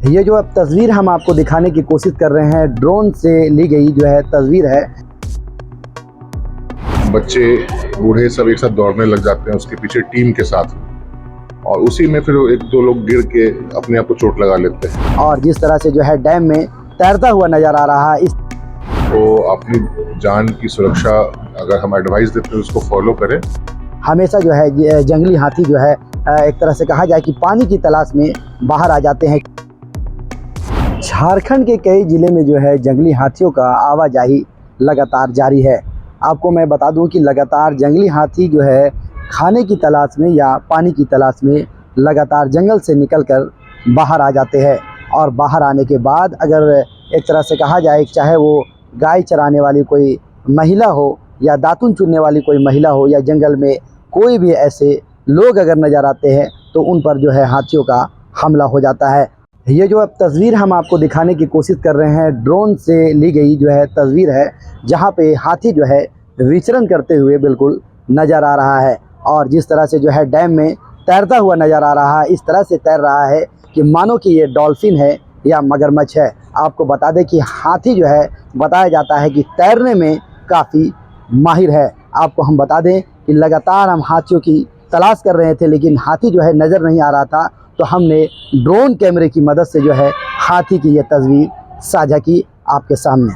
ये जो अब तस्वीर हम आपको दिखाने की कोशिश कर रहे हैं, ड्रोन से ली गई जो है तस्वीर है। बच्चे बूढ़े सब एक साथ दौड़ने लग जाते हैं उसके पीछे टीम के साथ, और उसी में फिर एक दो लोग गिर के अपने आप को चोट लगा लेते हैं। और जिस तरह से जो है डैम में तैरता हुआ नजर आ रहा है, इस तो अपनी जान की सुरक्षा अगर हम एडवाइस देते हैं उसको फॉलो करें। हमेशा जो है जंगली हाथी जो है एक तरह से कहा जाए कि पानी की तलाश में बाहर आ जाते हैं। झारखंड के कई जिले में जो है जंगली हाथियों का आवाजाही लगातार जारी है। आपको मैं बता दूं कि लगातार जंगली हाथी जो है खाने की तलाश में या पानी की तलाश में लगातार जंगल से निकलकर बाहर आ जाते हैं। और बाहर आने के बाद अगर एक तरह से कहा जाए, चाहे वो गाय चराने वाली कोई महिला हो या दातुन चुनने वाली कोई महिला हो या जंगल में कोई भी ऐसे लोग अगर नज़र आते हैं तो उन पर जो है हाथियों का हमला हो जाता है। ये जो अब तस्वीर हम आपको दिखाने की कोशिश कर रहे हैं, ड्रोन से ली गई जो है तस्वीर है, जहाँ पे हाथी जो है विचरण करते हुए बिल्कुल नज़र आ रहा है। और जिस तरह से जो है डैम में तैरता हुआ नज़र आ रहा है, इस तरह से तैर रहा है कि मानो कि ये डॉल्फिन है या मगरमच्छ है। आपको बता दें कि हाथी जो है बताया जाता है कि तैरने में काफ़ी माहिर है। आपको हम बता दें कि लगातार हम हाथियों की तलाश कर रहे थे, लेकिन हाथी जो है नज़र नहीं आ रहा था, तो हमने ड्रोन कैमरे की मदद से जो है हाथी की ये तस्वीर साझा की आपके सामने।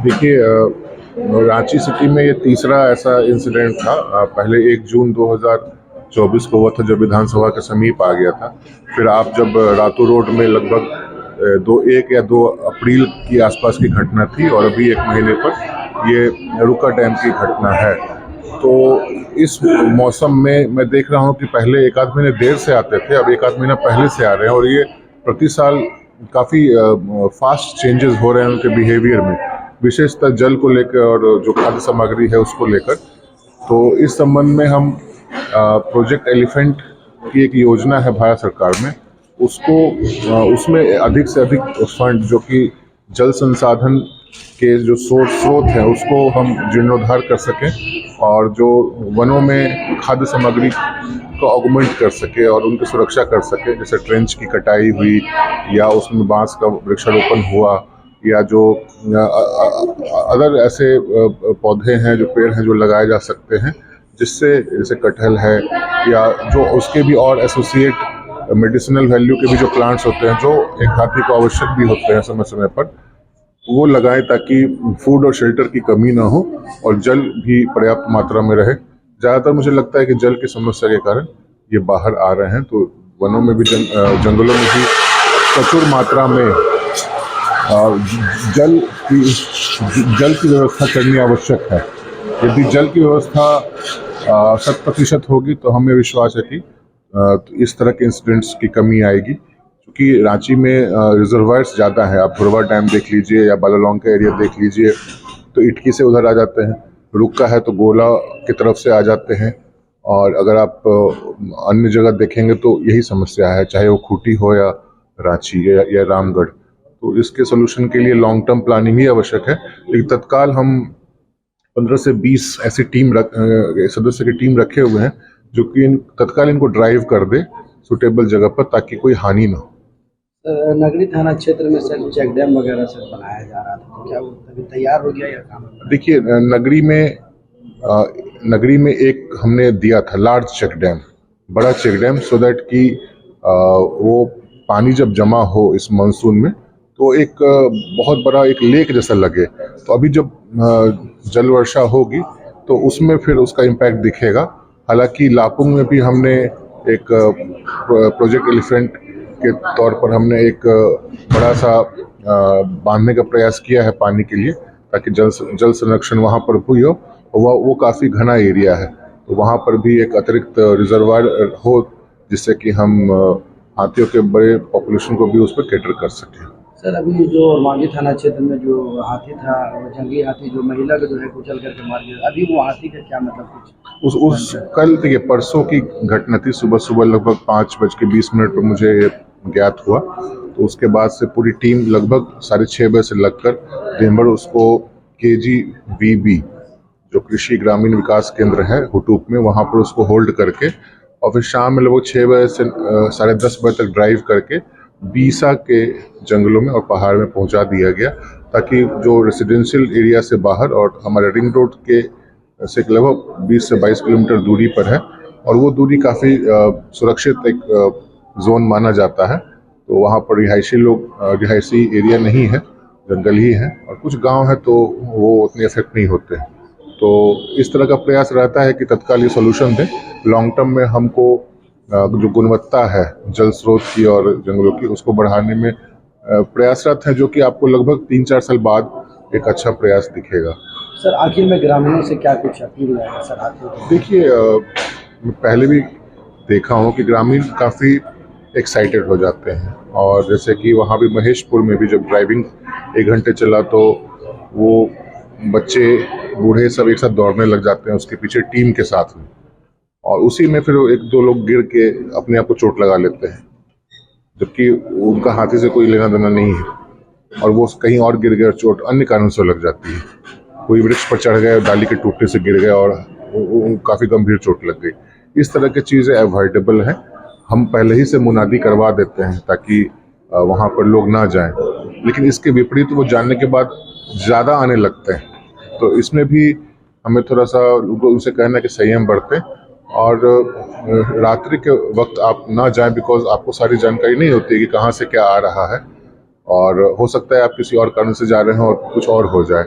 देखिए, रांची सिटी में ये तीसरा ऐसा इंसिडेंट था। पहले 1 जून 2024 को हुआ था जब विधानसभा के समीप आ गया था। फिर आप जब रातू रोड में लगभग 1 या 2 अप्रैल की आसपास की घटना थी, और अभी 1 महीने पर ये रुका डैम की घटना है। तो इस मौसम में मैं देख रहा हूँ कि पहले 1 आध महीने देर से आते थे, अब 1 आध महीना पहले से आ रहे हैं, और ये प्रति साल काफ़ी फास्ट चेंजेस हो रहे हैं उनके बिहेवियर में, विशेषतः जल को लेकर और जो खाद्य सामग्री है उसको लेकर। तो इस संबंध में हम प्रोजेक्ट एलिफेंट की एक योजना है भारत सरकार में, उसमें अधिक से अधिक फंड जो कि जल संसाधन के जो स्रोत हैं उसको हम जीर्णोद्धार कर सकें, और जो वनों में खाद्य सामग्री को ऑगमेंट कर सके और उनकी सुरक्षा कर सके, जैसे ट्रेंच की कटाई हुई या उसमें बांस का वृक्षारोपण हुआ, या जो अदर ऐसे पौधे हैं, जो पेड़ हैं जो लगाए जा सकते हैं, जिससे जैसे कटहल है या जो उसके भी और एसोसिएट मेडिसिनल वैल्यू के भी जो प्लांट्स होते हैं जो एक हाथी को आवश्यक भी होते हैं समय समय पर, वो लगाएं ताकि फूड और शेल्टर की कमी ना हो और जल भी पर्याप्त मात्रा में रहे। ज़्यादातर मुझे लगता है कि जल की समस्या के कारण ये बाहर आ रहे हैं, तो वनों में भी जंगलों में भी प्रचुर मात्रा में जल की व्यवस्था करनी आवश्यक है। यदि जल की व्यवस्था 100% होगी तो हमें विश्वास है कि इस तरह के इंसिडेंट्स की कमी आएगी। क्योंकि रांची में रिजर्वायर्स ज़्यादा है, आप धुरवा डैम देख लीजिए या बालालोंग का एरिया देख लीजिए, तो इटकी से उधर आ जाते हैं, रुक्का है तो गोला की तरफ से आ जाते हैं, और अगर आप अन्य जगह देखेंगे तो यही समस्या है, चाहे वो खूंटी हो या रांची या रामगढ़। तो इसके सोल्यूशन के लिए लॉन्ग टर्म प्लानिंग ही आवश्यक है। लेकिन तत्काल हम 15 से 20 ऐसी सदस्य की टीम रखे हुए हैं जो कि तत्काल इनको ड्राइव कर दे सुटेबल जगह पर, ताकि कोई हानि ना हो। नगरी थाना क्षेत्र में सर चेक डैम वगैरह सर बनाया जा रहा था, तो क्या वो अभी तैयार हो गया या काम? देखिए, नगरी में एक हमने दिया था लार्ज चेक डैम, बड़ा चेक डैम, सो दैट कि वो पानी जब जमा हो इस मानसून में तो एक बहुत बड़ा एक लेक जैसा लगे। तो अभी जब जल वर्षा होगी तो उसमें फिर उसका इम्पैक्ट दिखेगा। हालांकि लापुंग में भी हमने एक प्रोजेक्ट एलिफेंट के तौर पर हमने एक बड़ा सा बांधने का प्रयास किया है पानी के लिए, ताकि जल संरक्षण वहाँ पर हुई हो। वो काफ़ी घना एरिया है, तो वहाँ पर भी एक अतिरिक्त रिजर्वायर हो, जिससे कि हम हाथियों के बड़े पॉपुलेशन को भी उस पर कैटर कर सकें। सर अभी जो मांझी थाना क्षेत्र में जो हाथी था, वो जंगली हाथी जो महिला को जो है कुचल करके मार दिया, अभी वो हाथी का क्या मतलब कुछ कल देखिए परसों की घटना थी, सुबह लगभग 5:20 पर मुझे ज्ञात हुआ। तो उसके बाद से पूरी टीम लगभग 6:30 बजे से लगकर दिन भर उसको KGVB जो कृषि ग्रामीण विकास केंद्र है हुटूप में, वहाँ पर उसको होल्ड करके, और फिर शाम में लगभग 6 बजे से 10:30 बजे तक ड्राइव करके बीसा के जंगलों में और पहाड़ में पहुंचा दिया गया, ताकि जो रेसिडेंशियल एरिया से बाहर और हमारे रिंग रोड के से लगभग 20 से 22 किलोमीटर दूरी पर है, और वो दूरी काफ़ी सुरक्षित एक जोन माना जाता है। तो वहाँ पर रिहायशी एरिया नहीं है, जंगल ही है, और कुछ गांव है तो वो उतने इफेक्ट नहीं होते। तो इस तरह का प्रयास रहता है कि तत्काल ये सोल्यूशन दें। लॉन्ग टर्म में हमको जो गुणवत्ता है जल स्रोत की और जंगलों की, उसको बढ़ाने में प्रयासरत है, जो कि आपको लगभग 3-4 साल बाद एक अच्छा प्रयास दिखेगा। सर आखिर में ग्रामीणों से क्या कुछ अपील है सर हाथियों की? देखिए, मैं पहले भी देखा हूँ कि ग्रामीण काफ़ी एक्साइटेड हो जाते हैं, और जैसे कि वहाँ भी महेशपुर में भी जब ड्राइविंग 1 घंटे चला तो वो बच्चे बूढ़े सब एक साथ दौड़ने लग जाते हैं उसके पीछे टीम के साथ में, और उसी में फिर 1-2 लोग गिर के अपने आप को चोट लगा लेते हैं, जबकि उनका हाथी से कोई लेना देना नहीं है, और वो कहीं और गिर गए और चोट अन्य कारण से लग जाती है। कोई वृक्ष पर चढ़ गए, डाली के टूटने से गिर गए और काफ़ी गंभीर चोट लग गई। इस तरह की चीज़ें अवॉइडेबल हैं। हम पहले ही से मुनादी करवा देते हैं ताकि वहाँ पर लोग ना जाएं, लेकिन इसके विपरीत वो जानने के बाद ज़्यादा आने लगते हैं। तो इसमें भी हमें थोड़ा सा उनसे कहना है कि संयम बरतें, और रात्रि के वक्त आप ना जाएं, बिकॉज आपको सारी जानकारी नहीं होती है कि कहाँ से क्या आ रहा है, और हो सकता है आप किसी और कारण से जा रहे हैं और कुछ और हो जाए।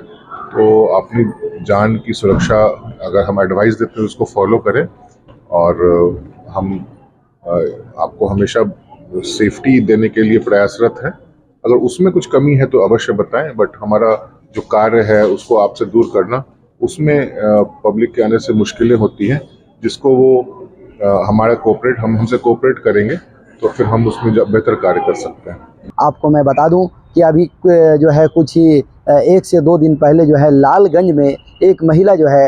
तो अपनी जान की सुरक्षा अगर हम एडवाइस देते हैं उसको फॉलो करें, और हम आपको हमेशा सेफ्टी देने के लिए प्रयासरत हैं। अगर उसमें कुछ कमी है तो अवश्य बताएं, बट हमारा जो कार्य है उसको आपसे दूर करना, उसमें पब्लिक के आने से मुश्किलें होती हैं, जिसको वो हमसे कोऑपरेट करेंगे तो फिर हम उसमें बेहतर कार्य कर सकते हैं। आपको मैं बता दूं कि अभी जो है कुछ ही 1 से 2 दिन पहले जो है लालगंज में एक महिला जो है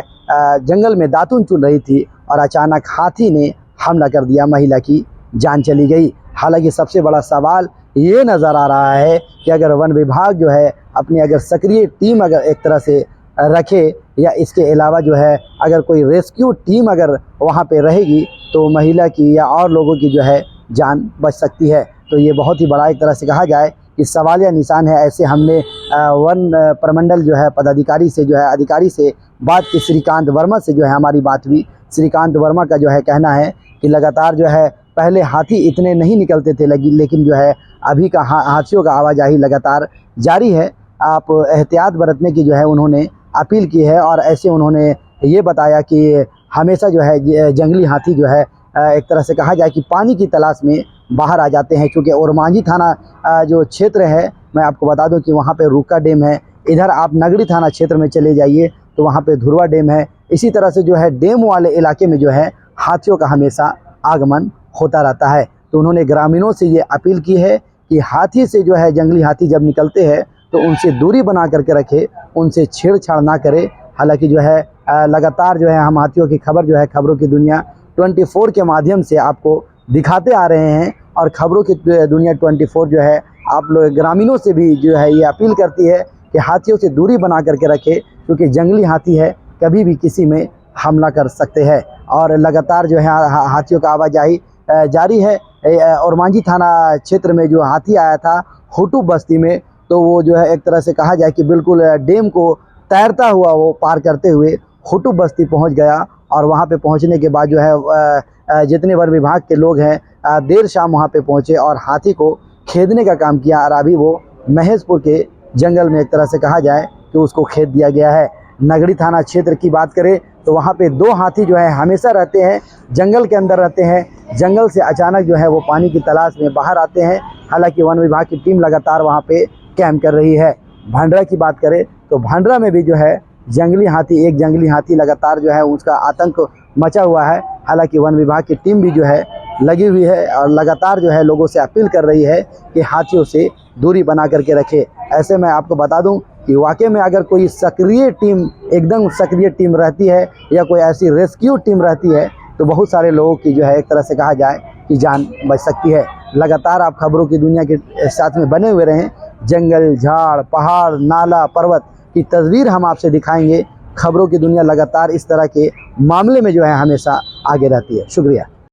जंगल में दातुन चुन रही थी और अचानक हाथी ने हमला कर दिया, महिला की जान चली गई। हालांकि सबसे बड़ा सवाल ये नज़र आ रहा है कि अगर वन विभाग जो है अपनी अगर सक्रिय टीम अगर एक तरह से रखे, या इसके अलावा जो है अगर कोई रेस्क्यू टीम अगर वहाँ पे रहेगी तो महिला की या और लोगों की जो है जान बच सकती है। तो ये बहुत ही बड़ा एक तरह से कहा जाए कि सवालिया निशान है। ऐसे हमने वन प्रमंडल जो है पदाधिकारी से जो है अधिकारी से बात की, श्रीकांत वर्मा से जो है हमारी बात हुई। श्रीकांत वर्मा का जो है कहना है कि लगातार जो है पहले हाथी इतने नहीं निकलते थे लेकिन जो है अभी का हाथियों का आवाजाही लगातार जारी है। आप एहतियात बरतने की जो है उन्होंने अपील की है, और ऐसे उन्होंने ये बताया कि हमेशा जो है जंगली हाथी जो है एक तरह से कहा जाए कि पानी की तलाश में बाहर आ जाते हैं। क्योंकि ओरमांझी थाना जो क्षेत्र है, मैं आपको बता दूं कि वहाँ पे रूका डैम है। इधर आप नगरी थाना क्षेत्र में चले जाइए तो वहाँ पे धुरवा डैम है। इसी तरह से जो है डैम वाले इलाके में जो है हाथियों का हमेशा आगमन होता रहता है। तो उन्होंने ग्रामीणों से ये अपील की है कि हाथी से जो है जंगली हाथी जब निकलते हैं तो उनसे दूरी बना करके रखे, उनसे छेड़छाड़ ना करे। हालांकि जो है लगातार जो है हम हाथियों की खबर जो है खबरों की दुनिया 24 के माध्यम से आपको दिखाते आ रहे हैं, और खबरों की दुनिया 24 जो है आप लोग ग्रामीणों से भी जो है ये अपील करती है कि हाथियों से दूरी बना करके रखे, क्योंकि जंगली हाथी है कभी भी किसी में हमला कर सकते हैं। और लगातार जो है हाथियों का आवाजाही जारी है। ओरमांझी थाना क्षेत्र में जो हाथी आया था हुटू बस्ती में, तो वो जो है एक तरह से कहा जाए कि बिल्कुल डैम को तैरता हुआ वो पार करते हुए हुटू बस्ती पहुंच गया। और वहां पे पहुंचने के बाद जो है जितने वन विभाग के लोग हैं देर शाम वहां पे पहुंचे और हाथी को खेदने का काम किया, और अभी वो महेशपुर के जंगल में एक तरह से कहा जाए कि उसको खेद दिया गया है। नगरी थाना क्षेत्र की बात करें तो वहाँ पे 2 हाथी जो है हमेशा रहते हैं, जंगल के अंदर रहते हैं। जंगल से अचानक जो है वो पानी की तलाश में बाहर आते हैं। हालांकि वन विभाग की टीम लगातार वहाँ पे कैंप कर रही है। भांडरा की बात करें तो भांडरा में भी जो है एक जंगली हाथी लगातार जो है उसका आतंक मचा हुआ है। हालांकि वन विभाग की टीम भी जो है लगी हुई है और लगातार जो है लोगों से अपील कर रही है कि हाथियों से दूरी बना करके रखे। ऐसे में आपको बता दूं कि वाकई में अगर कोई सक्रिय टीम, एकदम सक्रिय टीम रहती है या कोई ऐसी रेस्क्यू टीम रहती है तो बहुत सारे लोगों की जो है एक तरह से कहा जाए कि जान बच सकती है। लगातार आप खबरों की दुनिया के साथ में बने हुए रहें। जंगल, झाड़, पहाड़, नाला, पर्वत की तस्वीर हम आपसे दिखाएंगे। खबरों की दुनिया लगातार इस तरह के मामले में जो है हमेशा आगे रहती है। शुक्रिया।